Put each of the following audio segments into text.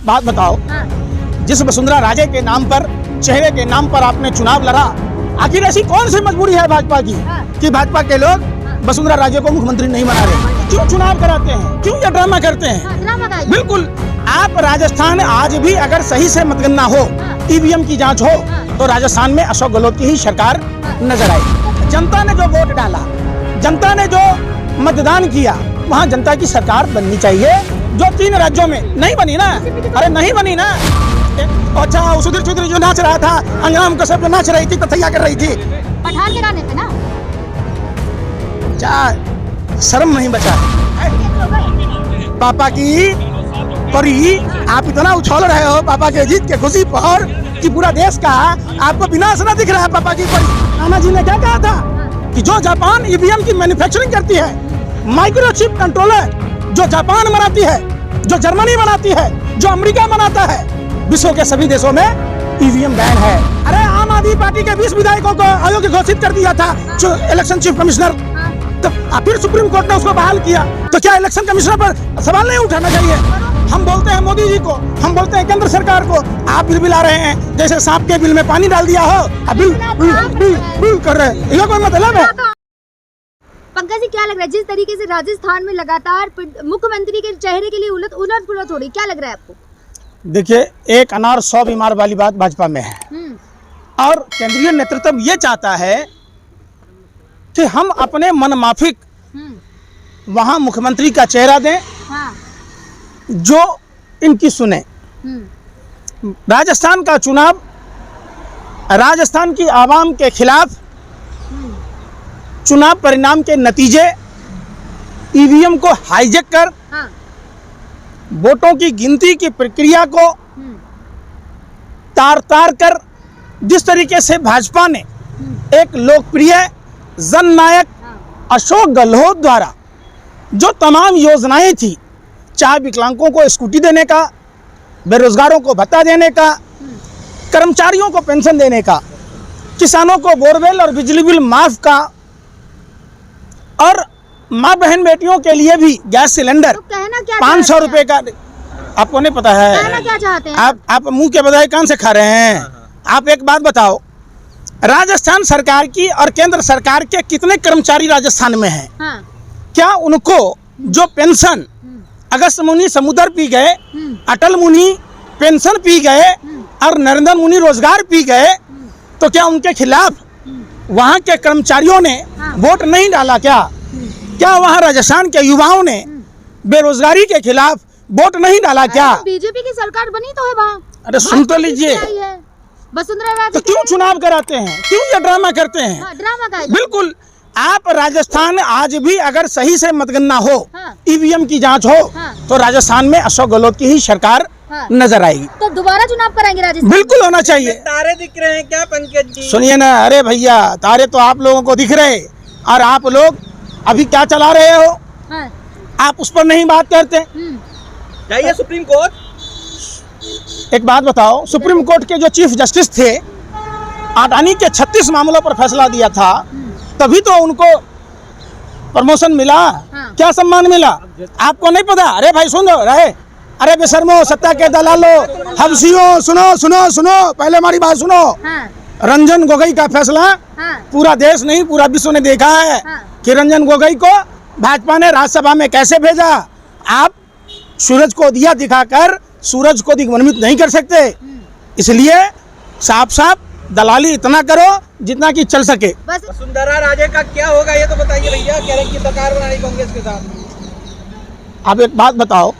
बात बताओ, जिस वसुंधरा राजे के नाम पर, चेहरे के नाम पर आपने चुनाव लड़ा, आखिर ऐसी कौन सी मजबूरी है भाजपा की कि भाजपा के लोग वसुंधरा राजे को मुख्यमंत्री नहीं बना रहे? क्यों चुनाव कराते हैं? क्यों ये ड्रामा करते हैं? बिल्कुल, आप राजस्थान आज भी अगर सही से मतगणना हो, ईवीएम की जांच हो, तो राजस्थान में अशोक गहलोत की ही सरकार नजर आई। जनता ने जो वोट डाला, जनता ने जो मतदान किया, वहाँ जनता की सरकार बननी चाहिए, जो 3 राज्यों में नहीं बनी ना। अरे नहीं बनी ना। अच्छा, सुधीर चौधरी जो नाच रहा था, अंग्राम कश्यप जो नाच रही थी, तथैया कर रही थी पठान के गाने पे ना, क्या शर्म नहीं बचा? पापा की परी आप इतना उछाल रहे हो पापा के जीत के खुशी पर कि पूरा देश का आपको विनाश ना दिख रहा है। पापा की परी, नाना जी ने क्या कहा था कि जो जापान ईवीएम की मैन्युफैक्चरिंग करती है, माइक्रोचिप कंट्रोलर जो जापान बनाती है, जो जर्मनी बनाती है, जो अमेरिका बनाता है, विश्व के सभी देशों में ईवीएम बैन है। अरे आम आदमी पार्टी के 20 विधायकों को अयोग्य घोषित कर दिया था जो इलेक्शन चीफ कमिश्नर, तो फिर सुप्रीम कोर्ट ने उसको बहाल किया। तो क्या इलेक्शन कमिश्नर पर सवाल नहीं उठाना चाहिए? हम बोलते हैं मोदी जी को, हम बोलते हैं केंद्र सरकार को, आप बिल ला रहे हैं जैसे सांप के बिल में पानी डाल दिया हो, बिल बिल बिल बिल कर रहे हैं। ये कोई मतलब है? पंकज जी, क्या लग रहा है जिस तरीके से राजस्थान में लगातार मुख्यमंत्री के चेहरे के लिए उलट पुलट हो रही, क्या लग रहा है आपको? देखिए, एक अनार 100 बीमार वाली बात भाजपा में है, और केंद्रीय नेतृत्व ये चाहता है कि हम अपने मन माफिक वहां मुख्यमंत्री का चेहरा दें, जो इनकी सुने। राजस्थान का चुनाव राजस्थान की आवाम के खिलाफ, चुनाव परिणाम के नतीजे ईवीएम को हाईजैक कर वोटों की गिनती की प्रक्रिया को तार कर, जिस तरीके से भाजपा ने एक लोकप्रिय जननायक अशोक गहलोत द्वारा जो तमाम योजनाएं थी, चाहे विकलांगों को स्कूटी देने का, बेरोजगारों को भत्ता देने का, कर्मचारियों को पेंशन देने का, किसानों को बोरवेल और बिजली बिल माफ का, और माँ बहन बेटियों के लिए भी गैस सिलेंडर तो 500 रुपए का। आपको नहीं पता है? कहना क्या चाहते हैं? आप मुंह के बजाय कान से खा रहे हैं। आप एक बात बताओ, राजस्थान सरकार की और केंद्र सरकार के कितने कर्मचारी राजस्थान में हैं? क्या उनको जो पेंशन अगस्त मुनि समुद्र पी गए, अटल मुनि पेंशन पी गए और नरेंद्र मुनि रोजगार पी गए, तो क्या उनके खिलाफ वहाँ के कर्मचारियों ने वोट नहीं डाला? क्या वहाँ राजस्थान के युवाओं ने बेरोजगारी के खिलाफ वोट नहीं डाला? क्या बीजेपी की सरकार बनी तो है वहाँ? अरे सुन तो लीजिए, वसुंधरा राजे तो क्यों चुनाव कराते हैं? क्यों ये ड्रामा करते हैं? ड्रामा का बिल्कुल, आप राजस्थान आज भी अगर सही से मतगणना हो, ईवीएम की जांच हो, तो राजस्थान में अशोक गहलोत की ही सरकार नजर आएगी। तो दोबारा चुनाव कराएंगे राजस्थान? बिल्कुल होना चाहिए। तारे दिख रहे हैं क्या पंकज जी? सुनिए ना, अरे भैया, तारे तो आप लोगों को दिख रहे, और आप लोग अभी क्या चला रहे हो? आप उस पर नहीं बात करते। जाइए सुप्रीम कोर्ट। एक बात बताओ, सुप्रीम कोर्ट के जो चीफ जस्टिस थे, अडानी के 36 मामलों पर फैसला दिया था, तभी तो उनको प्रमोशन मिला। क्या सम्मान मिला? आपको नहीं पता? अरे भाई सुनो रहे, अरे बेशर्मो, सत्ता के दलालो, हबसियों, सुनो सुनो सुनो, पहले हमारी बात सुनो। रंजन गोगोई का फैसला पूरा देश नहीं, पूरा विश्व ने देखा है कि रंजन गोगोई को भाजपा ने राज्यसभा में कैसे भेजा। आप सूरज को दिया दिखाकर सूरज को दिग्भ्रमित नहीं कर सकते, इसलिए साफ साफ दलाली इतना करो जितना कि चल सके। वसुंधरा राजे का क्या होगा ये तो बताइए भैया। कह रहे हैं कि सरकार बनाई कांग्रेस के साथ। आप एक बात बताओ,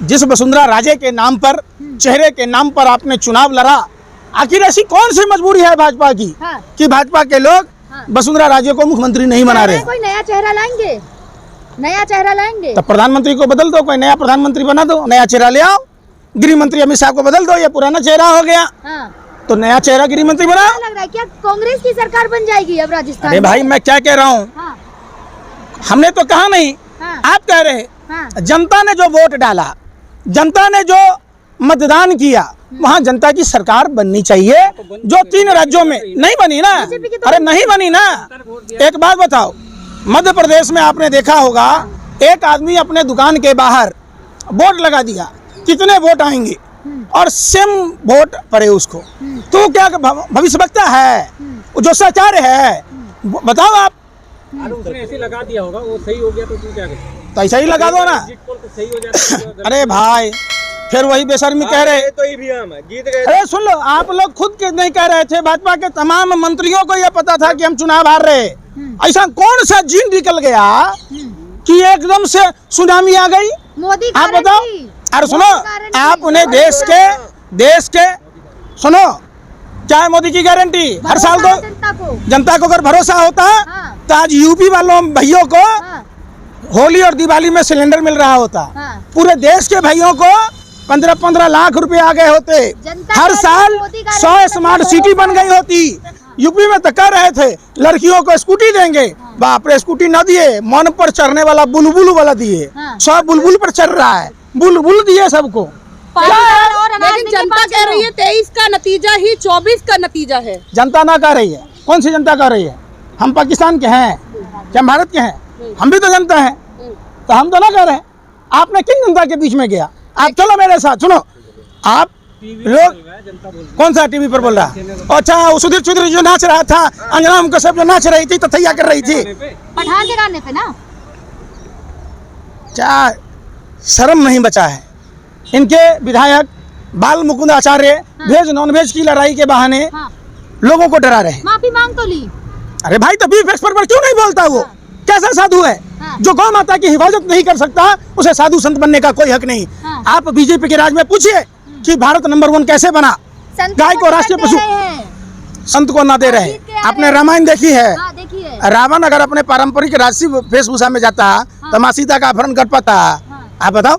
जिस वसुंधरा राजे के नाम पर, चेहरे के नाम पर आपने चुनाव लड़ा, आखिर ऐसी कौन सी मजबूरी है भाजपा की कि भाजपा के लोग वसुंधरा राजे को मुख्यमंत्री नहीं बना रहे? कोई नया चेहरा लाएंगे, नया चेहरा लाएंगे। तो प्रधानमंत्री को बदल दो, कोई नया प्रधानमंत्री बना दो, नया चेहरा ले आओ। गृह मंत्री अमित शाह को बदल दो, ये पुराना चेहरा हो गया, तो नया चेहरा गृह मंत्री बना। लग रहा है क्या कांग्रेस की सरकार बन जाएगी अब राजस्थान? अरे भाई, मैं क्या कह रहा हूँ, हमने तो कहा नहीं, आप कह रहे। जनता ने जो वोट डाला, जनता ने जो मतदान किया, वहाँ जनता की सरकार बननी चाहिए, जो 3 राज्यों में नहीं बनी ना। अरे नहीं बनी ना। एक बात बताओ, मध्य प्रदेश में आपने देखा होगा, एक आदमी अपने दुकान के बाहर बोर्ड लगा दिया, कितने वोट आएंगे और सेम वोट पड़े उसको, तो क्या भविष्य वक्ता है? वो जो सचार है, बताओ आप। अरे उसने ऐसे लगा दिया होगा, वो सही हो गया तो तू क्या करें? तो ऐसा ही लगा दो ना। जीत पोल तो सही हो जाता। अरे भाई फिर वही बेशर्मी कह रहे। तो ईवीएम है, जीत गए। अरे सुन लो, आप लोग खुद के नहीं कह रहे थे, भाजपा के तमाम मंत्रियों को यह पता था कि हम चुनाव हार रहे। ऐसा कौन सा जीन निकल गया कि एकदम से सुनामी आ गई? मोदी आप बताओ। अरे सुनो, आप उन्हें देश के सुनो, क्या है मोदी की गारंटी? हर साल तो जनता को अगर भरोसा होता तो आज यूपी वालों भैयों को होली और दिवाली में सिलेंडर मिल रहा होता। पूरे देश के भाइयों को 15-15 लाख रुपए आ गए होते। हर साल 100 स्मार्ट सिटी बन गई होती। यूपी में तो कह रहे थे लड़कियों को स्कूटी देंगे, बाप रे स्कूटी ना दिए, मन पर चढ़ने वाला बुलबुल वाला दिए। 100 बुलबुल पर चढ़ रहा है, बुलबुल दिए सबको। लेकिन जनता कह रही है 23 का नतीजा ही 24 का नतीजा है। जनता ना कह रही है। कौन सी जनता कह रही है? हम पाकिस्तान के हैं क्या हम भारत के हैं? हम भी तो जनता हैं, तो हम तो ना कह रहे हैं। आपने किन जनता के बीच में गया? आप चलो मेरे साथ, सुनो। आप लोग कौन सा टीवी पर बोल रहा? अच्छा, सुधीर चौधरी जो नाच रहा था, अंजना कश्यप जो नाच रही थी, तथैया कर रही थी पठान के गाने पे ना। क्या शर्म नहीं बचा है इनके विधायक बाल मुकुंद आचार्य? वेज नॉन वेज की लड़ाई के बहाने लोगों को डरा रहे। माफी मांग तो ली। अरे भाई, तो बीफ एक्सपर्ट पर क्यों नहीं बोलता? वो कैसा साधु है जो गौ माता की हिफाजत नहीं कर सकता? उसे साधु संत बनने का कोई हक नहीं। आप बीजेपी के राज में पूछिए कि भारत नंबर 1 कैसे बना? गाय को राष्ट्रीय पशु, संत को ना दे रहे। आपने रामायण देखी है? रावण अगर अपने पारंपरिक राजसी वेशभूषा में जाता तो माँ सीता का अपहरण कर पाता? आप बताओ।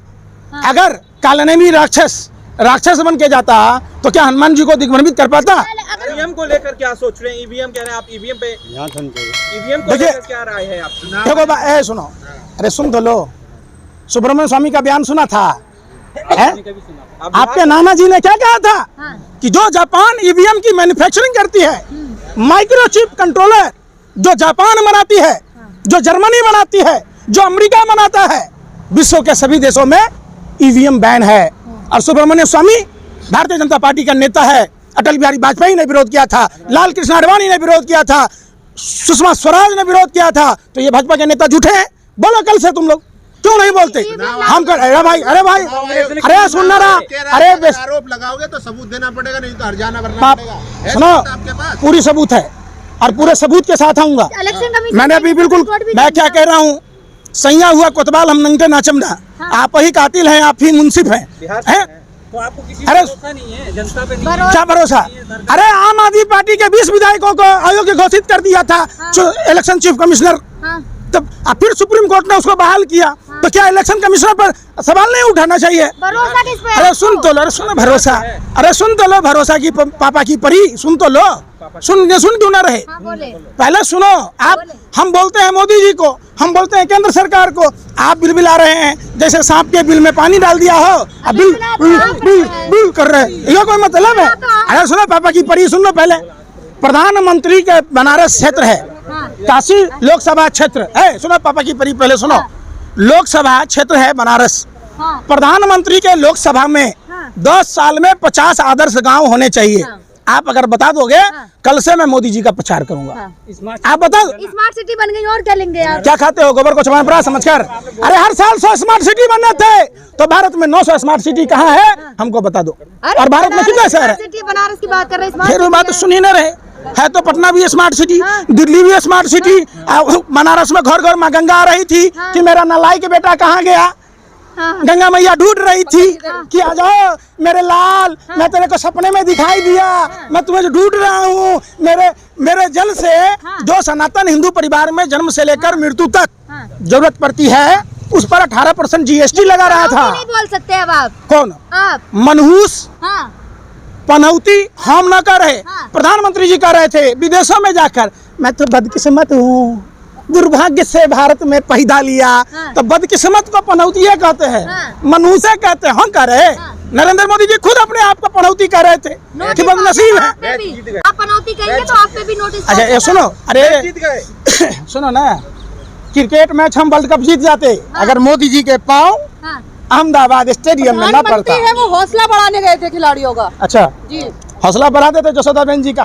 अगर कालनेमी राक्षस बन के जाता तो क्या हनुमान जी को दिग्भ्रमित कर पाता? ईवीएम को लेकर क्या सोच रहे हैं? ईवीएम कह रहे हैं आप, ईवीएम पे ईवीएम को लेकर क्या राय है आप? देखो सुनो, अरे सुन तो लो। सुब्रमण्य स्वामी का बयान सुना था? आपके नाना जी ने क्या कहा था कि जो जापान ईवीएम की मैन्युफैक्चरिंग करती है, माइक्रोचिप कंट्रोलर जो जापान बनाती है, जो जर्मनी बनाती है, जो अमेरिका बनाता है, विश्व के सभी देशों में ईवीएम बैन है। और सुब्रमण्य स्वामी भारतीय जनता पार्टी का नेता है। अटल बिहारी वाजपेयी ने विरोध किया था, लाल कृष्ण आडवाणी ने विरोध किया था, सुषमा स्वराज ने विरोध किया था। तो ये भाजपा के नेता झूठे हैं? बोलो कल से तुम लोग क्यों नहीं बोलते? हम कर अरे भाई अरे सुनना रहा। अरे आरोप लगाओगे तो सबूत देना पड़ेगा, नहीं तो हरजाना भरना पड़ेगा। सुनो, पूरी सबूत है और पूरे सबूत के साथ आऊंगा। मैंने अभी बिल्कुल, मैं क्या कह रहा हूँ, सैया हुआ कोतवाल हम नंगे नाचमदा। आप ही कातिल हैं, आप ही मुंसिफ हैं। तो आपको किसी पे भरोसा नहीं है? जनता पे नहीं है? क्या भरोसा? अरे आम आदमी पार्टी के 20 विधायकों को अयोग्य घोषित कर दिया था इलेक्शन चीफ कमिश्नर, तब फिर सुप्रीम कोर्ट ने उसको बहाल किया। तो क्या इलेक्शन कमिश्नर पर सवाल नहीं उठाना चाहिए? भरोसा किस पे? अरे सुन तो लो, अरे सुनो भरोसा, अरे सुन तो लो, भरोसा की पापा की परी, सुन तो लो। सुन क्यों ना रहे? पहले सुनो। आप, हम बोलते हैं मोदी जी को, हम बोलते हैं केंद्र सरकार को, आप बिल बिल आ रहे हैं जैसे सांप के बिल में पानी डाल दिया हो। अब बिल बिल बिल बिल कर रहे हैं, ये कोई मतलब है? अरे सुनो पापा की परी, सुन लो। पहले प्रधानमंत्री के बनारस क्षेत्र है, काशी लोकसभा क्षेत्र है। सुनो पापा की परी, पहले सुनो। लोकसभा क्षेत्र है बनारस। प्रधानमंत्री के लोकसभा में 10 साल में 50 आदर्श गांव होने चाहिए। आप अगर बता दोगे, कल से मैं मोदी जी का प्रचार करूंगा। आप बता दो। स्मार्ट सिटी बन गई और क्या लेंगे आप? क्या खाते हो गोबर को चमानपुरा समझकर? अरे हर साल 100 स्मार्ट सिटी बनने थे, तो भारत में 900 स्मार्ट सिटी कहाँ है? हमको बता दो। और भारत में कितने शहर है? बनारस की बात कर रहे हैं। फिर वो बात सुन ही न रहे है। तो पटना भी स्मार्ट सिटी, दिल्ली भी स्मार्ट सिटी। बनारस में घर घर में गंगा आ रही थी कि मेरा नालायक बेटा कहाँ गया? गंगा मैया ढूंढ रही थी कि आ जाओ मेरे लाल, मैं तेरे को सपने में दिखाई दिया, मैं तुम्हें ढूंढ रहा हूँ। मेरे जल से जो सनातन हिंदू परिवार में जन्म से लेकर मृत्यु तक जरूरत पड़ती है, उस पर 18% GST लगा रहा था। नहीं बोल सकते अब आप। कौन? आप। मनहूस पनौती हम न कर रहे, प्रधानमंत्री जी कर रहे थे विदेशों में जाकर। मैं तो बदकिस्मत हूँ, दुर्भाग्य से भारत में पैदा लिया। तो बदकिस्मत को पनौती कहते हैं, मनहूसे कहते हैं। हम कह रहे, नरेंद्र मोदी जी खुद अपने आप को पनौती कह रहे थे कि बदनसीब है। आप पनौती कहेंगे तो आप पे भी नोटिस। अच्छा ये सुनो, अरे सुनो ना, क्रिकेट मैच हम वर्ल्ड कप जीत जाते अगर मोदी जी के पाँव अहमदाबाद स्टेडियम में ना पड़ता। प्रधानमंत्री है वो हौसला बढ़ाने गए थे खिलाड़ियों का। अच्छा, जी हौसला बढ़ा देते जसोदाबेन जी का,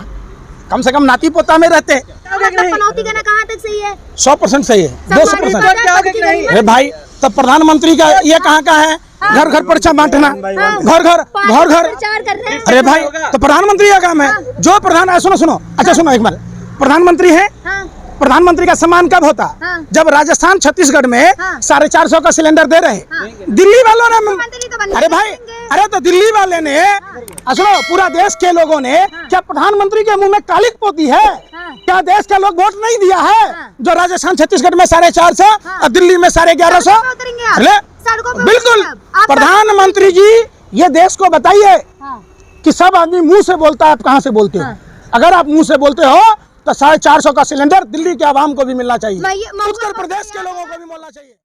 कम से कम नाती पोता में रहते। पनौती करना कहाँ तक सही है? 100% सही है, 200%। अरे भाई, तो प्रधानमंत्री का ये कहाँ का है? घर घर पर्चा बांटना, घर घर प्रचार कर रहे हैं। अरे भाई, तो प्रधानमंत्री का काम है। जो प्रधान, सुनो, अच्छा सुनो एक बार, प्रधानमंत्री है, हाँ, प्रधानमंत्री का सम्मान कब होता? हाँ। जब राजस्थान छत्तीसगढ़ में हाँ। 450 का सिलेंडर दे रहे हाँ। दिल्ली वालों ने। मुख्यमंत्री तो बनने अरे भाई, देंगे। अरे तो दिल्ली वाले ने, सुनो, पूरा देश के लोगों ने क्या प्रधानमंत्री के मुंह में कालिक पोती है? हाँ। क्या देश का लोग वोट नहीं दिया है? हाँ। जो राजस्थान छत्तीसगढ़ में 450 हाँ। और दिल्ली में 1150। सड़कों पे उतरेंगे आप? अरे सड़कों पे बिल्कुल, उतरेंगे आप? प्रधानमंत्री जी ये देश को बताइए हाँ। कि सब आदमी मुंह से बोलता है, आप कहाँ से बोलते हो? हाँ। अगर आप मुंह से बोलते हो तो 450 का सिलेंडर दिल्ली के आवाम को भी मिलना चाहिए, मैं ये- उत्तर प्रदेश के लोगों को भी मिलना चाहिए।